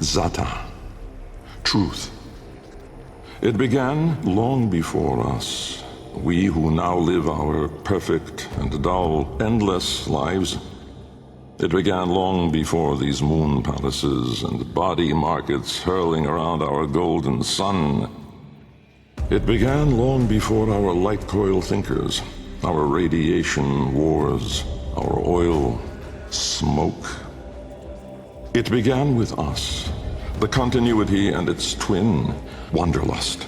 Zata. Truth. It began long before us. We who now live our perfect and dull, endless lives. It began long before these moon palaces and body markets hurling around our golden sun. It began long before our light-coil thinkers, our radiation wars, our oil, smoke. It began with us, the continuity and its twin, wanderlust.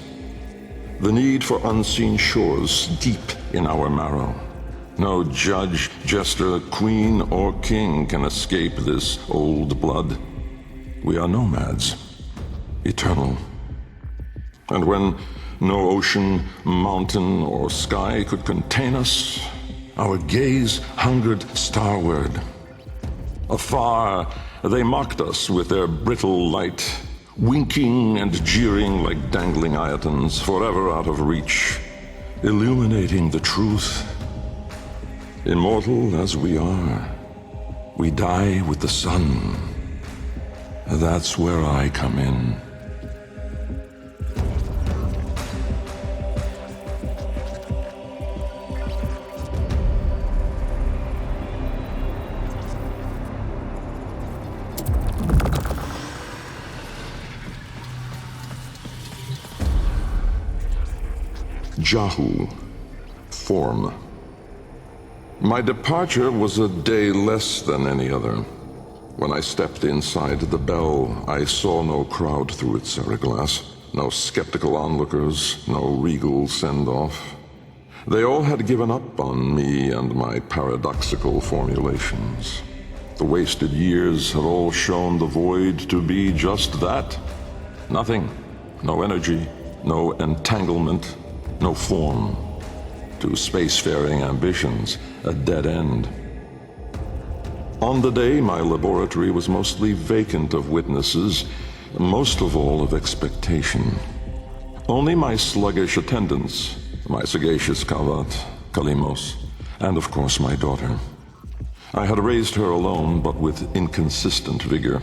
The need for unseen shores deep in our marrow. No judge, jester, queen, or king can escape this old blood. We are nomads, eternal. And when no ocean, mountain, or sky could contain us, our gaze hungered starward. Afar, they mocked us with their brittle light, winking and jeering like dangling iotons, forever out of reach, illuminating the truth. Immortal as we are, we die with the sun. That's where I come in. Jahu, form. My departure was a day less than any other. When I stepped inside the bell, I saw no crowd through its glass, no skeptical onlookers, no regal send-off. They all had given up on me and my paradoxical formulations. The wasted years had all shown the void to be just that. Nothing, no energy, no entanglement, no form. To spacefaring ambitions, a dead end. On the day, my laboratory was mostly vacant of witnesses, most of all of expectation. Only my sluggish attendants, my sagacious Kavat, Kalimos, and of course my daughter. I had raised her alone, but with inconsistent vigor.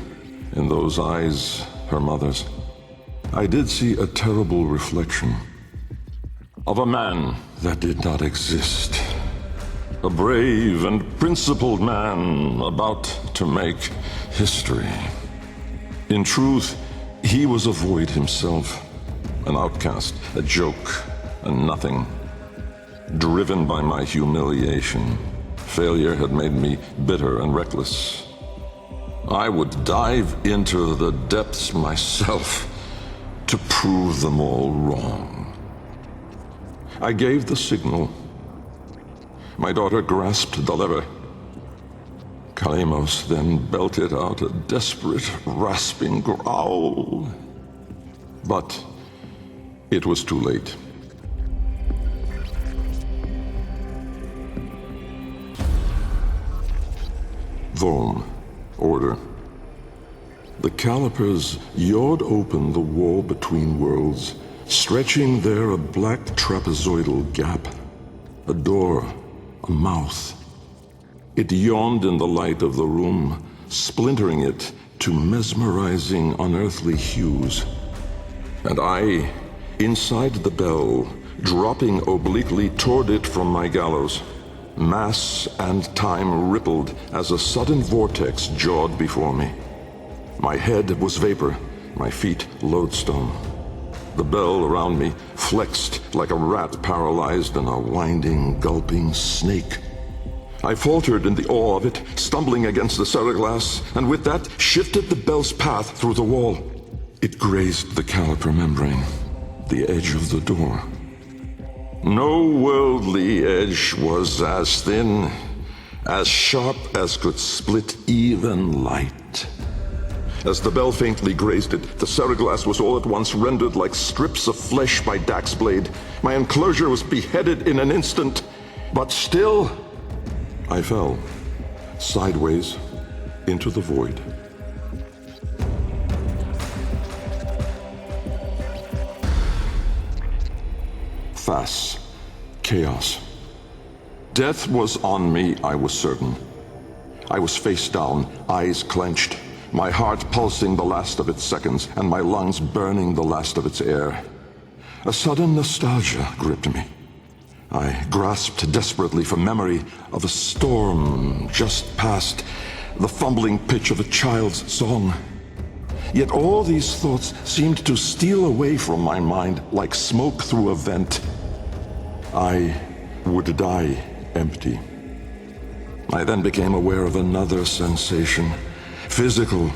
In those eyes, her mother's, I did see a terrible reflection of a man that did not exist. A brave and principled man about to make history. In truth, he was a void himself, an outcast, a joke, a nothing. Driven by my humiliation, failure had made me bitter and reckless. I would dive into the depths myself to prove them all wrong. I gave the signal. My daughter grasped the lever. Kalimos then belted out a desperate, rasping growl. But it was too late. Vom, order. The calipers yawed open the wall between worlds, stretching there a black trapezoidal gap. A door, a mouth. It yawned in the light of the room, splintering it to mesmerizing, unearthly hues. And I, inside the bell, dropping obliquely toward it from my gallows. Mass and time rippled as a sudden vortex jawed before me. My head was vapor, my feet lodestone. The bell around me flexed like a rat paralyzed in a winding, gulping snake. I faltered in the awe of it, stumbling against the ceraglass, and with that shifted the bell's path through the wall. It grazed the caliper membrane, the edge of the door. No worldly edge was as thin, as sharp as could split even light. As the bell faintly grazed it, the ceraglass was all at once rendered like strips of flesh by Dax's blade. My enclosure was beheaded in an instant, but still, I fell, sideways, into the void. Fass, chaos. Death was on me, I was certain. I was face down, eyes clenched, my heart pulsing the last of its seconds, and my lungs burning the last of its air. A sudden nostalgia gripped me. I grasped desperately for memory of a storm just past, the fumbling pitch of a child's song. Yet all these thoughts seemed to steal away from my mind like smoke through a vent. I would die empty. I then became aware of another sensation, physical,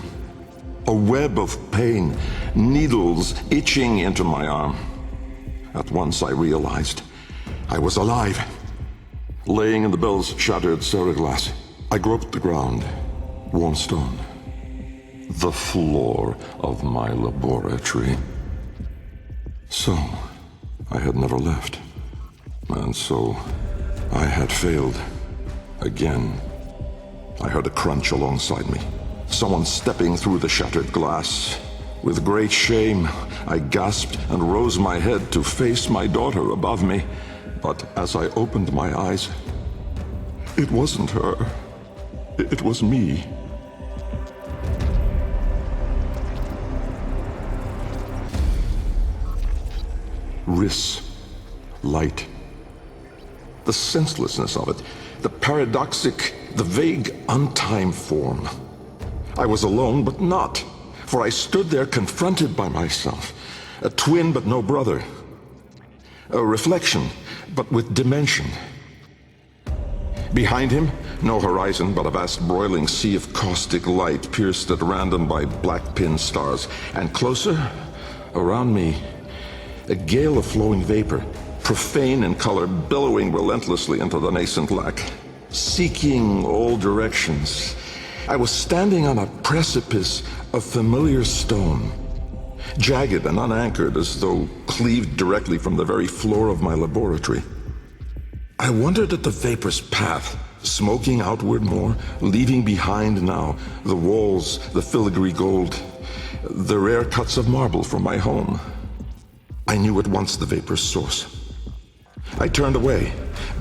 a web of pain, needles itching into my arm. At once I realized I was alive. Laying in the bell's shattered ceraglass, I groped the ground, warm stone, the floor of my laboratory. So, I had never left. And so, I had failed. Again. I heard a crunch alongside me. Someone stepping through the shattered glass. With great shame, I gasped and rose my head to face my daughter above me. But as I opened my eyes, it wasn't her. It was me. Riss. Light. The senselessness of it. The paradoxic, the vague, untimed form. I was alone, but not. For I stood there confronted by myself. A twin, but no brother. A reflection, but with dimension. Behind him, no horizon, but a vast broiling sea of caustic light pierced at random by black pin stars. And closer, around me, a gale of flowing vapor, profane in color, billowing relentlessly into the nascent lack, seeking all directions. I was standing on a precipice of familiar stone, jagged and unanchored as though cleaved directly from the very floor of my laboratory. I wondered at the vapor's path, smoking outward more, leaving behind now the walls, the filigree gold, the rare cuts of marble from my home. I knew at once the vapor's source. I turned away,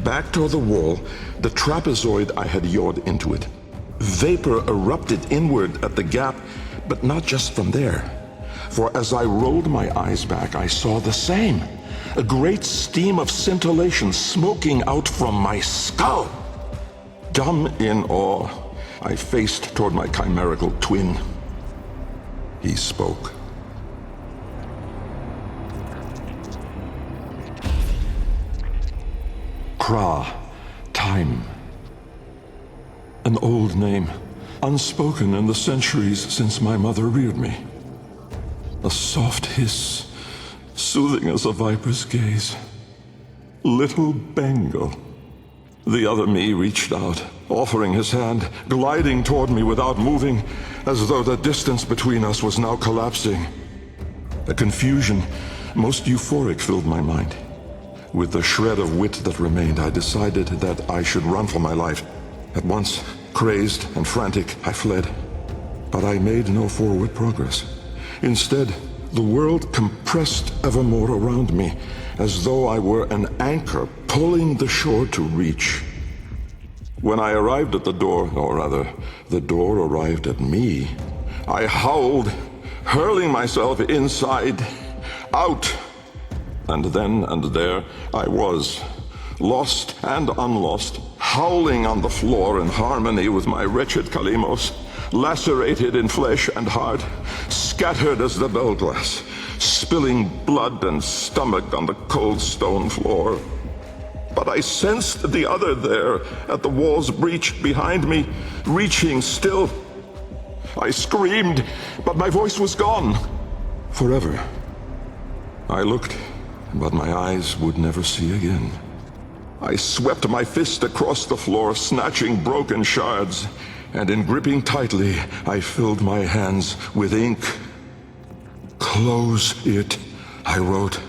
back toward the wall, the trapezoid I had yawed into it. Vapor erupted inward at the gap, but not just from there. For as I rolled my eyes back, I saw the same. A great steam of scintillation smoking out from my skull. Dumb in awe, I faced toward my chimerical twin. He spoke. Kra, time. An old name, unspoken in the centuries since my mother reared me. A soft hiss, soothing as a viper's gaze. Little Bengal. The other me reached out, offering his hand, gliding toward me without moving, as though the distance between us was now collapsing. A confusion, most euphoric, filled my mind. With the shred of wit that remained, I decided that I should run for my life. At once, crazed and frantic, I fled. But I made no forward progress. Instead, the world compressed ever more around me, as though I were an anchor pulling the shore to reach. When I arrived at the door, or rather, the door arrived at me, I howled, hurling myself inside, out. And then and there I was, lost and unlost, howling on the floor in harmony with my wretched Kalimos, lacerated in flesh and heart, scattered as the bell glass, spilling blood and stomach on the cold stone floor. But I sensed the other there, at the wall's breach behind me, reaching still. I screamed, but my voice was gone. Forever. I looked, but my eyes would never see again. I swept my fist across the floor, snatching broken shards, and in gripping tightly, I filled my hands with ink. Close it, I wrote.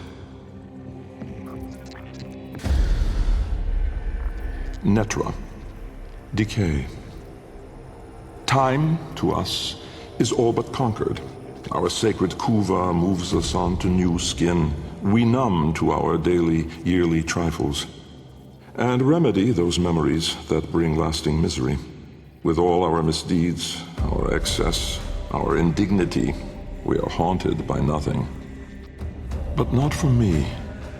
Netra. Decay. Time, to us, is all but conquered. Our sacred kuva moves us on to new skin. We numb to our daily, yearly trifles, and remedy those memories that bring lasting misery. With all our misdeeds, our excess, our indignity, we are haunted by nothing. But not for me,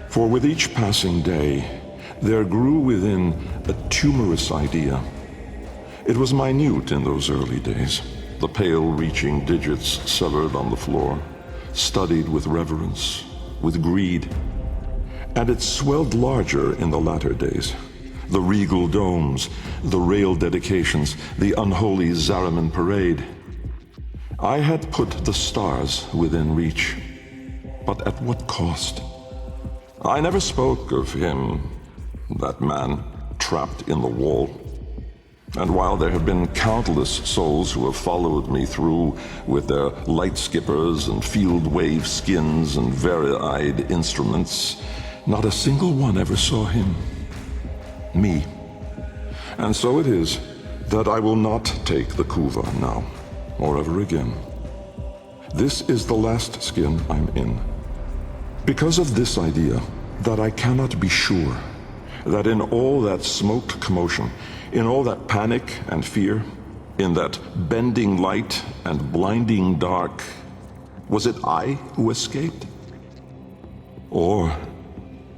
for with each passing day, there grew within a tumorous idea. It was minute in those early days, the pale-reaching digits severed on the floor, studied with reverence, with greed. And it swelled larger in the latter days. The regal domes, the rail dedications, the unholy Zariman parade. I had put the stars within reach, but at what cost? I never spoke of him, that man trapped in the wall. And while there have been countless souls who have followed me through with their light skippers and field wave skins and vari-eyed instruments, not a single one ever saw him. Me. And so it is that I will not take the Kuva now, or ever again. This is the last skin I'm in. Because of this idea, that I cannot be sure that in all that smoked commotion, in all that panic and fear, in that bending light and blinding dark, was it I who escaped? Or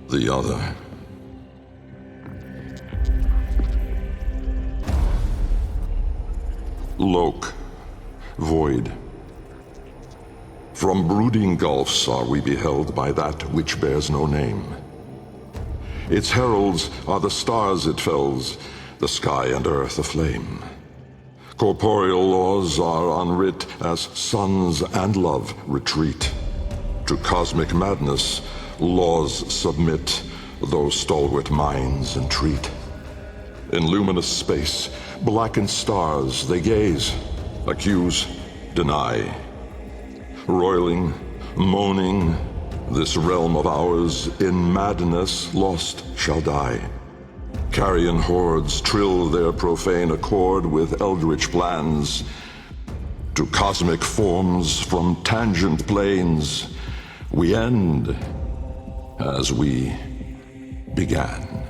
the other? Lok, void. From brooding gulfs are we beheld by that which bears no name. Its heralds are the stars it fells, the sky and earth aflame. Corporeal laws are unwrit as suns and love retreat. To cosmic madness, laws submit, though stalwart minds entreat. In luminous space, blackened stars they gaze, accuse, deny. Roiling, moaning, this realm of ours in madness lost shall die. Carrion hordes trill their profane accord with eldritch plans. To cosmic forms from tangent planes, we end as we began.